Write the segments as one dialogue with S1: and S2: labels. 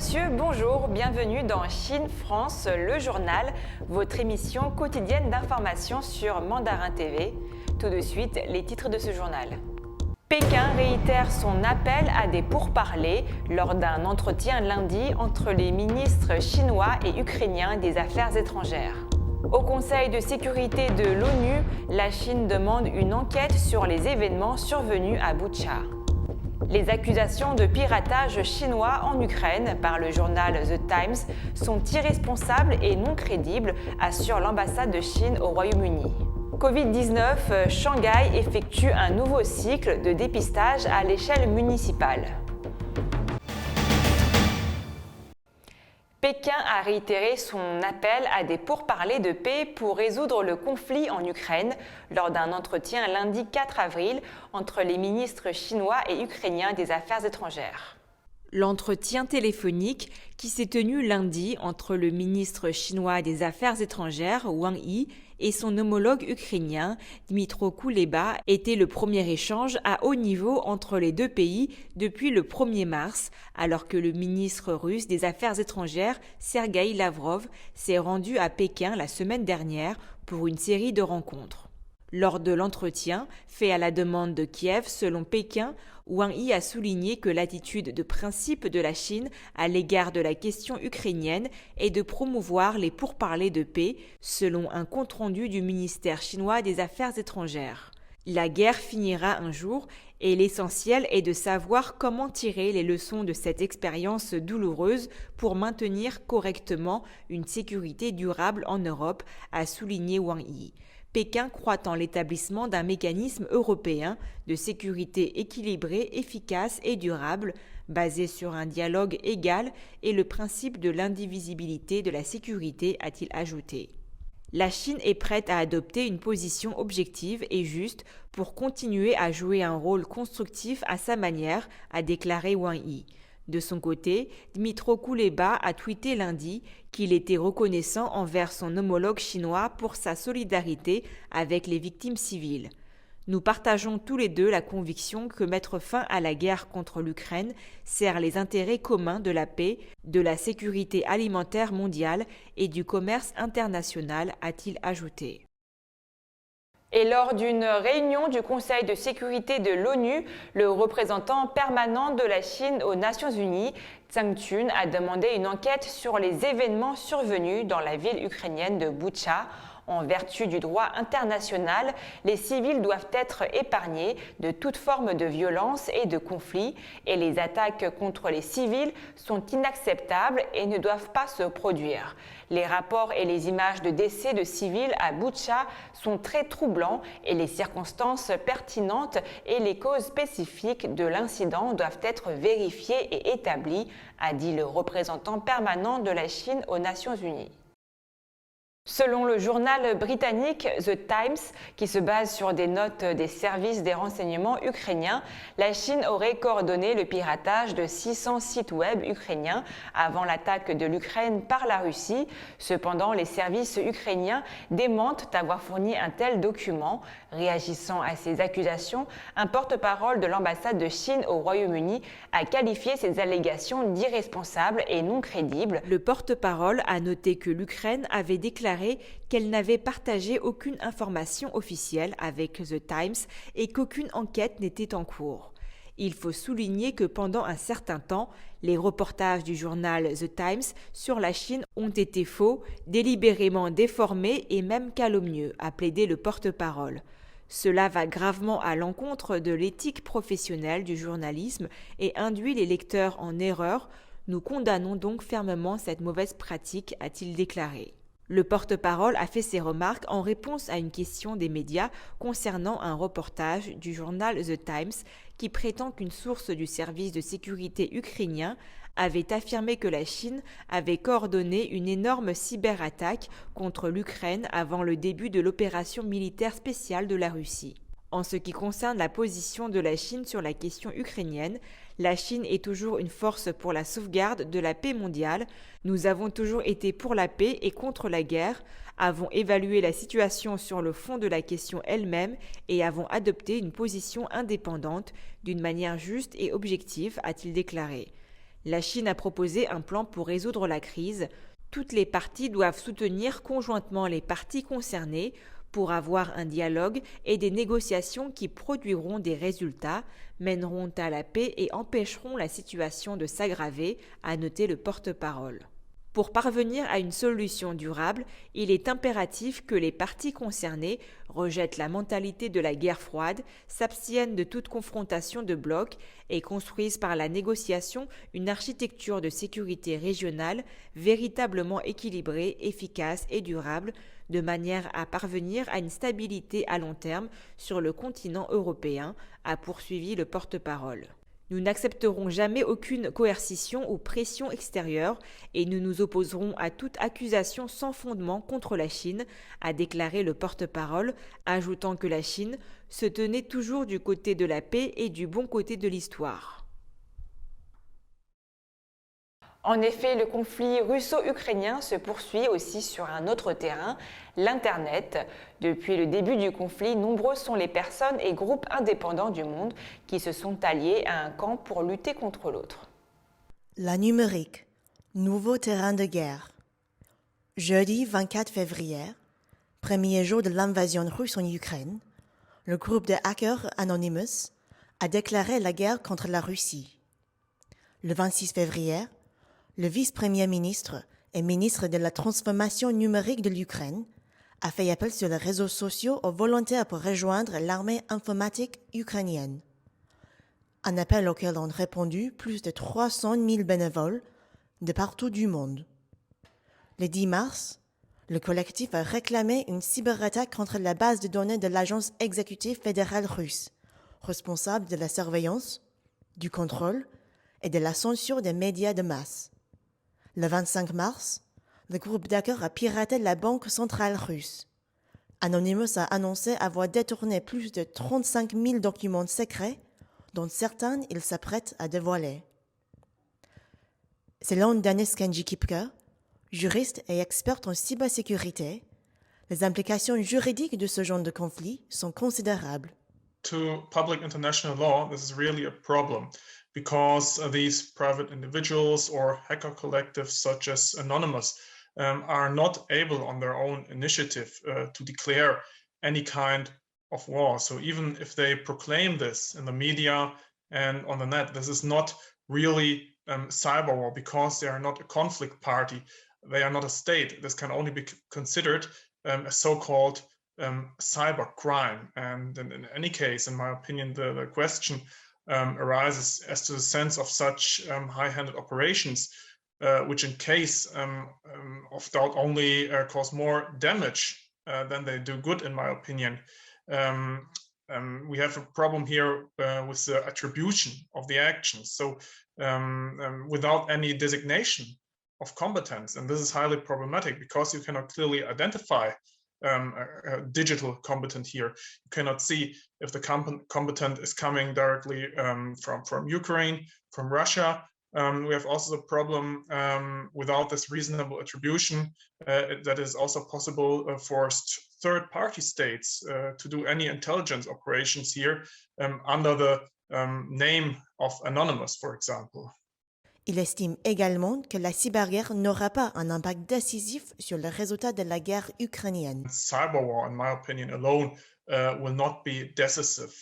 S1: monsieur, bonjour, bienvenue dans Chine France, le journal, votre émission quotidienne d'information sur Mandarin TV. Tout de suite, les titres de ce journal. Pékin réitère son appel à des pourparlers lors d'un entretien lundi entre les ministres chinois et ukrainiens des Affaires étrangères. Au Conseil de sécurité de l'ONU, la Chine demande une enquête sur les événements survenus à Boutcha. Les accusations de piratage chinois en Ukraine par le journal The Times sont irresponsables et non crédibles, assure l'ambassade de Chine au Royaume-Uni. Covid-19, Shanghai effectue un nouveau cycle de dépistage à l'échelle municipale. Pékin a réitéré son appel à des pourparlers de paix pour résoudre le conflit en Ukraine lors d'un entretien lundi 4 avril entre les ministres chinois et ukrainiens des Affaires étrangères. L'entretien téléphonique qui s'est tenu lundi entre le ministre chinois des Affaires étrangères, Wang Yi, et son homologue ukrainien, Dmytro Kuleba, était le premier échange à haut niveau entre les deux pays depuis le 1er mars, alors que le ministre russe des Affaires étrangères, Sergueï Lavrov, s'est rendu à Pékin la semaine dernière pour une série de rencontres. Lors de l'entretien, fait à la demande de Kiev, selon Pékin, Wang Yi a souligné que l'attitude de principe de la Chine à l'égard de la question ukrainienne est de promouvoir les pourparlers de paix, selon un compte-rendu du ministère chinois des Affaires étrangères. La guerre finira un jour et l'essentiel est de savoir comment tirer les leçons de cette expérience douloureuse pour maintenir correctement une sécurité durable en Europe, a souligné Wang Yi. Pékin croit en l'établissement d'un mécanisme européen de sécurité équilibré, efficace et durable, basé sur un dialogue égal et le principe de l'indivisibilité de la sécurité, a-t-il ajouté. La Chine est prête à adopter une position objective et juste pour continuer à jouer un rôle constructif à sa manière, a déclaré Wang Yi. De son côté, Dmytro Kuleba a tweeté lundi qu'il était reconnaissant envers son homologue chinois pour sa solidarité avec les victimes civiles. Nous partageons tous les deux la conviction que mettre fin à la guerre contre l'Ukraine sert les intérêts communs de la paix, de la sécurité alimentaire mondiale et du commerce international, a-t-il ajouté. Et lors d'une réunion du Conseil de sécurité de l'ONU, le représentant permanent de la Chine aux Nations Unies, Zhang Jun, a demandé une enquête sur les événements survenus dans la ville ukrainienne de Boutcha. En vertu du droit international, les civils doivent être épargnés de toute forme de violence et de conflit, et les attaques contre les civils sont inacceptables et ne doivent pas se produire. Les rapports et les images de décès de civils à Boutcha sont très troublants et les circonstances pertinentes et les causes spécifiques de l'incident doivent être vérifiées et établies, a dit le représentant permanent de la Chine aux Nations Unies. Selon le journal britannique The Times, qui se base sur des notes des services des renseignements ukrainiens, la Chine aurait coordonné le piratage de 600 sites web ukrainiens avant l'attaque de l'Ukraine par la Russie. Cependant, les services ukrainiens démentent avoir fourni un tel document. Réagissant à ces accusations, un porte-parole de l'ambassade de Chine au Royaume-Uni a qualifié ces allégations d'irresponsables et non crédibles. Le porte-parole a noté que l'Ukraine avait déclaré qu'elle n'avait partagé aucune information officielle avec The Times et qu'aucune enquête n'était en cours. Il faut souligner que pendant un certain temps, les reportages du journal The Times sur la Chine ont été faux, délibérément déformés et même calomnieux, a plaidé le porte-parole. Cela va gravement à l'encontre de l'éthique professionnelle du journalisme et induit les lecteurs en erreur. Nous condamnons donc fermement cette mauvaise pratique, a-t-il déclaré. Le porte-parole a fait ces remarques en réponse à une question des médias concernant un reportage du journal The Times qui prétend qu'une source du service de sécurité ukrainien avait affirmé que la Chine avait coordonné une énorme cyberattaque contre l'Ukraine avant le début de l'opération militaire spéciale de la Russie. En ce qui concerne la position de la Chine sur la question ukrainienne, la Chine est toujours une force pour la sauvegarde de la paix mondiale. Nous avons toujours été pour la paix et contre la guerre, avons évalué la situation sur le fond de la question elle-même et avons adopté une position indépendante d'une manière juste et objective, a-t-il déclaré. La Chine a proposé un plan pour résoudre la crise. Toutes les parties doivent soutenir conjointement les parties concernées pour avoir un dialogue et des négociations qui produiront des résultats, mèneront à la paix et empêcheront la situation de s'aggraver, a noté le porte-parole. Pour parvenir à une solution durable, il est impératif que les parties concernées rejettent la mentalité de la guerre froide, s'abstiennent de toute confrontation de blocs et construisent par la négociation une architecture de sécurité régionale véritablement équilibrée, efficace et durable, de manière à parvenir à une stabilité à long terme sur le continent européen, a poursuivi le porte-parole. Nous n'accepterons jamais aucune coercition ou pression extérieure et nous nous opposerons à toute accusation sans fondement contre la Chine, a déclaré le porte-parole, ajoutant que la Chine se tenait toujours du côté de la paix et du bon côté de l'histoire. En effet, le conflit russo-ukrainien se poursuit aussi sur un autre terrain, l'Internet. Depuis le début du conflit, nombreux sont les personnes et groupes indépendants du monde qui se sont alliés à un camp pour lutter contre l'autre.
S2: La numérique, nouveau terrain de guerre. Jeudi 24 février, premier jour de l'invasion russe en Ukraine, le groupe de hackers Anonymous a déclaré la guerre contre la Russie. Le 26 février, le vice-premier ministre et ministre de la transformation numérique de l'Ukraine a fait appel sur les réseaux sociaux aux volontaires pour rejoindre l'armée informatique ukrainienne. Un appel auquel ont répondu plus de 300 000 bénévoles de partout du monde. Le 10 mars, le collectif a réclamé une cyberattaque contre la base de données de l'agence exécutive fédérale russe, responsable de la surveillance, du contrôle et de la censure des médias de masse. Le 25 mars, le groupe d'hackers a piraté la banque centrale russe. Anonymous a annoncé avoir détourné plus de 35 000 documents secrets, dont certains il s'apprête à dévoiler. Selon Denis Kenji-Kipker, juriste et expert en cybersécurité, les implications juridiques de ce genre de conflit sont considérables.
S3: To public international law, this is really a problem because these private individuals or hacker collectives such as Anonymous are not able on their own initiative to declare any kind of war. So even if they proclaim this in the media and on the net, this is not really cyber war because they are not a conflict party. They are not a state. This can only be considered a so-called cyber crime. And in any case, in my opinion, the question arises as to the sense of such high-handed operations, which in case of doubt only cause more damage than they do good, in my opinion. We have a problem here with the attribution of the actions. So without any designation of competence, and this is highly problematic because you cannot clearly identify a digital combatant here. You cannot see if the combatant is coming directly from Ukraine, from Russia. We have also the problem without this reasonable attribution that is also possible for third-party states to do any intelligence operations here under the name of Anonymous, for example.
S2: Il estime également que la cyberguerre n'aura pas un impact décisif sur le résultat de la guerre ukrainienne.
S3: Cyber war, in my opinion, alone will not be decisive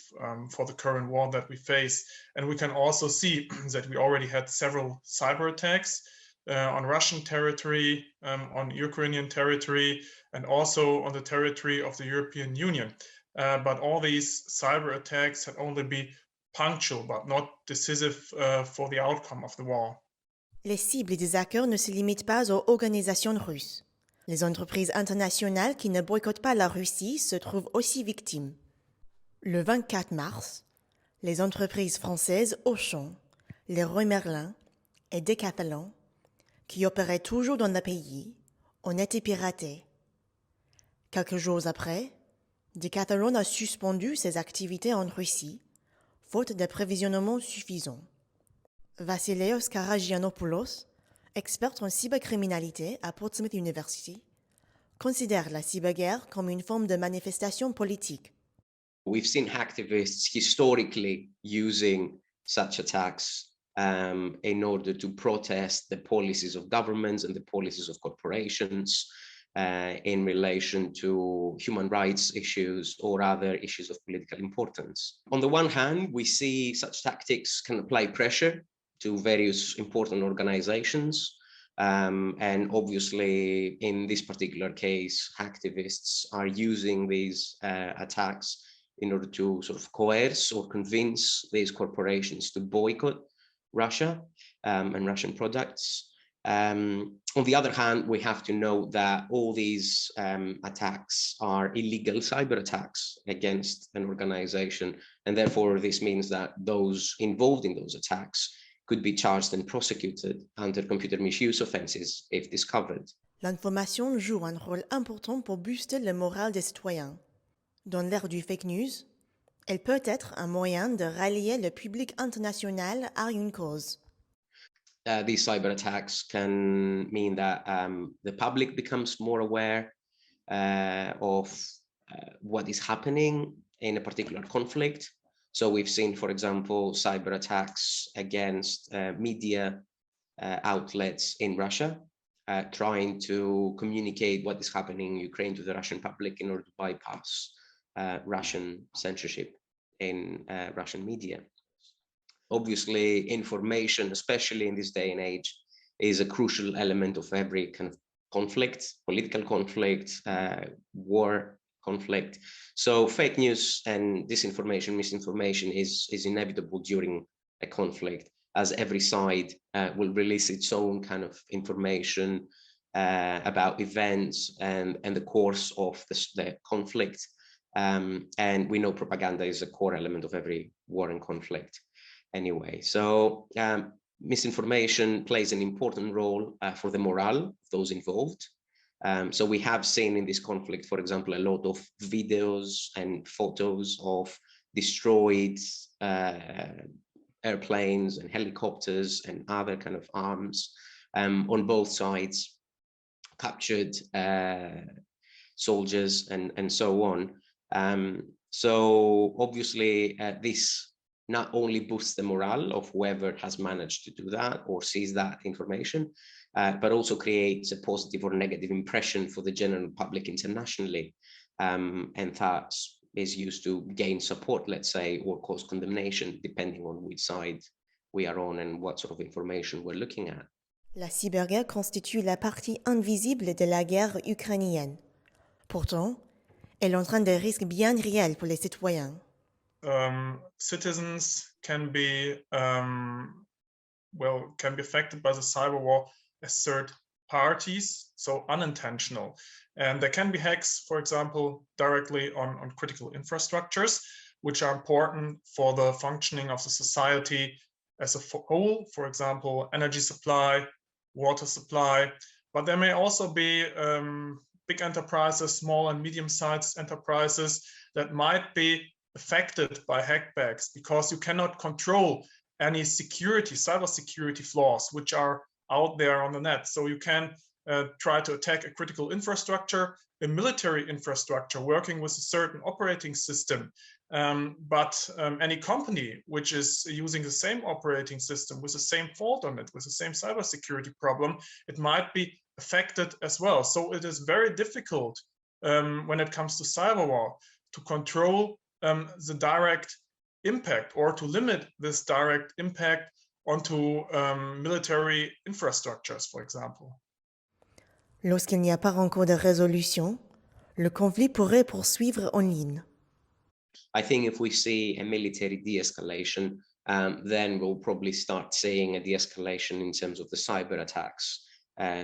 S3: for the current war that we face. And we can also see that we already had several cyber attacks on Russian territory, on Ukrainian territory, and also on the territory of the European Union. But all these cyber attacks had only been punctual but not decisive for the outcome of the war.
S2: Les cibles des hackers ne se limitent pas aux organisations russes. Les entreprises internationales qui ne boycottent pas la Russie se trouvent aussi victimes. Le 24 mars, les entreprises françaises Auchan, Leroy Merlin et Decathlon, qui opéraient toujours dans le pays, ont été piratées. Quelques jours après, Decathlon a suspendu ses activités en Russie, faute d'approvisionnement suffisant. Vassilios Karagianopoulos, expert en cybercriminalité à Portsmouth University, considère la cyberguerre comme une forme de manifestation politique.
S4: We've seen hacktivists historically using such attacks in order to protest the policies of governments and the policies of corporations in relation to human rights issues or other issues of political importance. On the one hand, we see such tactics can apply pressure to various important organizations. And obviously, in this particular case, activists are using these attacks in order to sort of coerce or convince these corporations to boycott Russia and Russian products. On the other hand, we have to note that all these attacks are illegal cyber attacks against an organization, and therefore this means that those involved in those attacks could be charged and prosecuted under computer misuse offenses if discovered.
S2: L'information joue un rôle important pour booster le moral des citoyens. Dans l'ère du fake news, elle peut être un moyen de rallier le public international à une cause.
S4: These cyber attacks can mean that the public becomes more aware of what is happening in a particular conflict. So we've seen, for example, cyber attacks against media outlets in Russia, trying to communicate what is happening in Ukraine to the Russian public in order to bypass Russian censorship in Russian media. Obviously, information, especially in this day and age, is a crucial element of every kind of conflict, political conflict, war conflict. So fake news and disinformation, misinformation is inevitable during a conflict, as every side will release its own kind of information about events and the course of the conflict. And we know propaganda is a core element of every war and conflict anyway. So misinformation plays an important role for the morale of those involved. So we have seen in this conflict, for example, a lot of videos and photos of destroyed airplanes and helicopters and other kind of arms on both sides, captured soldiers and so on. So obviously this not only boosts the morale of whoever has managed to do that or sees that information, but also creates a positive or negative impression for the general public internationally, and that is used to gain support, let's say, or cause condemnation, depending on which side we are on and what sort of information we're looking at.
S2: La cyberguerre constitue la partie invisible de la guerre ukrainienne. Pourtant, elle entraîne des risques bien réels pour les citoyens.
S3: Citizens can be affected by the cyber war as third parties, so unintentional. And there can be hacks, for example, directly on critical infrastructures, which are important for the functioning of the society as a whole, for example, energy supply, water supply. But there may also be big enterprises, small and medium-sized enterprises that might be affected by hackbacks because you cannot control any cybersecurity flaws which are out there on the net. So you can try to attack a critical infrastructure, a military infrastructure working with a certain operating system. But any company which is using the same operating system with the same fault on it, with the same cybersecurity problem, it might be affected as well. So it is very difficult when it comes to cyber war to control the direct impact or to limit this direct impact onto military infrastructures, for example.
S2: Lorsqu'il n'y a pas encore de résolution, le conflit pourrait poursuivre en ligne.
S4: I think if we see a military de-escalation, then we'll probably start seeing a de-escalation in terms of the cyber attacks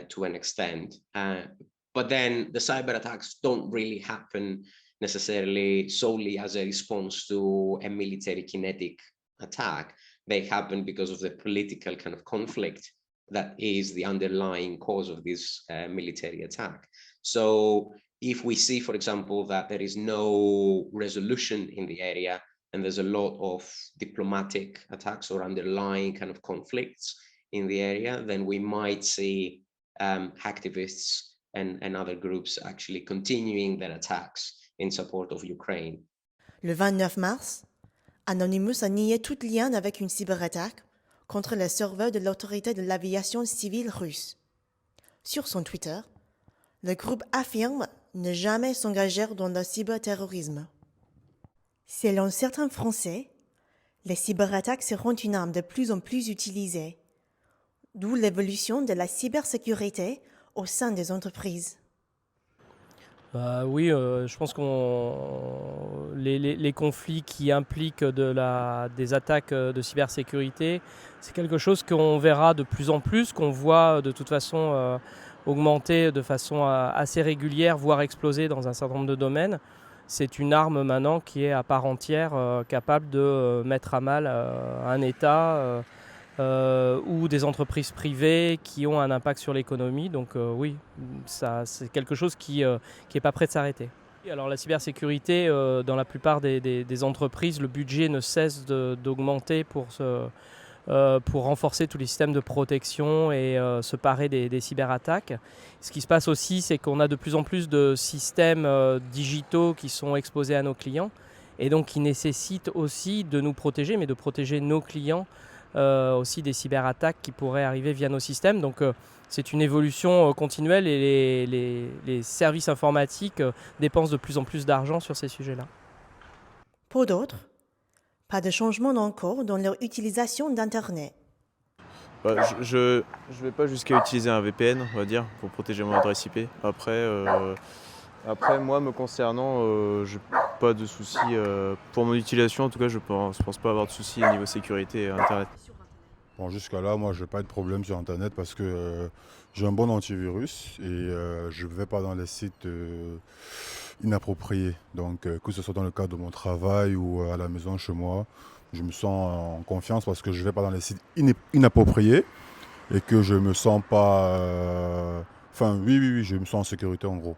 S4: to an extent. But then the cyber attacks don't really happen necessarily solely as a response to a military kinetic attack. They happen because of the political kind of conflict that is the underlying cause of this military attack. So if we see, for example, that there is no resolution in the area and there's a lot of diplomatic attacks or underlying kind of conflicts in the area, then we might see activists and other groups actually continuing their attacks in support of Ukraine.
S2: Le 29 mars, Anonymous a nié tout lien avec une cyberattaque, contre les serveurs de l'autorité de l'aviation civile russe. Sur son Twitter, le groupe affirme ne jamais s'engager dans le cyberterrorisme. Selon certains Français, les cyberattaques seront une arme de plus en plus utilisée, d'où l'évolution de la cybersécurité au sein des entreprises.
S5: Oui, je pense que les conflits qui impliquent des attaques de cybersécurité, c'est quelque chose qu'on verra de plus en plus, qu'on voit de toute façon augmenter de façon assez régulière, voire exploser dans un certain nombre de domaines. C'est une arme maintenant qui est à part entière capable de mettre à mal un État ou des entreprises privées qui ont un impact sur l'économie. Donc oui, c'est quelque chose qui n'est pas prêt de s'arrêter. Alors la cybersécurité, dans la plupart des entreprises, le budget ne cesse d'augmenter pour renforcer tous les systèmes de protection et se parer des cyberattaques. Ce qui se passe aussi, c'est qu'on a de plus en plus de systèmes digitaux qui sont exposés à nos clients et donc qui nécessitent aussi de nous protéger, mais de protéger nos clients aussi des cyberattaques qui pourraient arriver via nos systèmes. Donc c'est une évolution continuelle et les services informatiques dépensent de plus en plus d'argent sur ces sujets-là.
S2: Pour d'autres, pas de changement encore dans leur utilisation d'Internet.
S6: Je ne vais pas jusqu'à utiliser un VPN, on va dire, pour protéger mon adresse IP. Après, moi, me concernant, je n'ai pas de soucis. Pour mon utilisation, en tout cas, je pense pas avoir de soucis au niveau sécurité Internet.
S7: Bon, jusqu'à là, moi, je n'ai pas de problème sur Internet parce que j'ai un bon antivirus et je ne vais pas dans les sites inappropriés. Donc, que ce soit dans le cadre de mon travail ou à la maison chez moi, je me sens en confiance parce que je ne vais pas dans les sites inappropriés et que je ne me sens pas... oui, je me sens en sécurité en gros.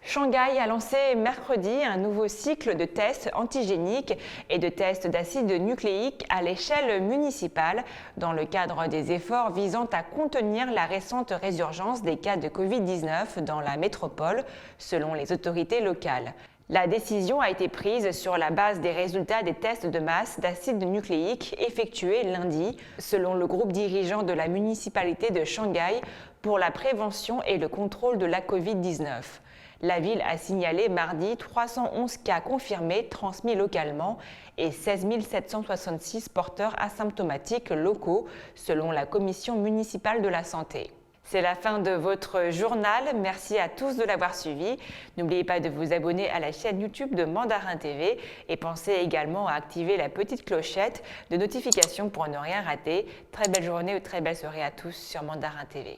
S1: Shanghai a lancé mercredi un nouveau cycle de tests antigéniques et de tests d'acide nucléique à l'échelle municipale dans le cadre des efforts visant à contenir la récente résurgence des cas de Covid-19 dans la métropole, selon les autorités locales. La décision a été prise sur la base des résultats des tests de masse d'acide nucléique effectués lundi, selon le groupe dirigeant de la municipalité de Shanghai pour la prévention et le contrôle de la Covid-19. La ville a signalé mardi 311 cas confirmés transmis localement et 16 766 porteurs asymptomatiques locaux, selon la Commission municipale de la santé. C'est la fin de votre journal. Merci à tous de l'avoir suivi. N'oubliez pas de vous abonner à la chaîne YouTube de Mandarin TV et pensez également à activer la petite clochette de notification pour ne rien rater. Très belle journée ou très belle soirée à tous sur Mandarin TV.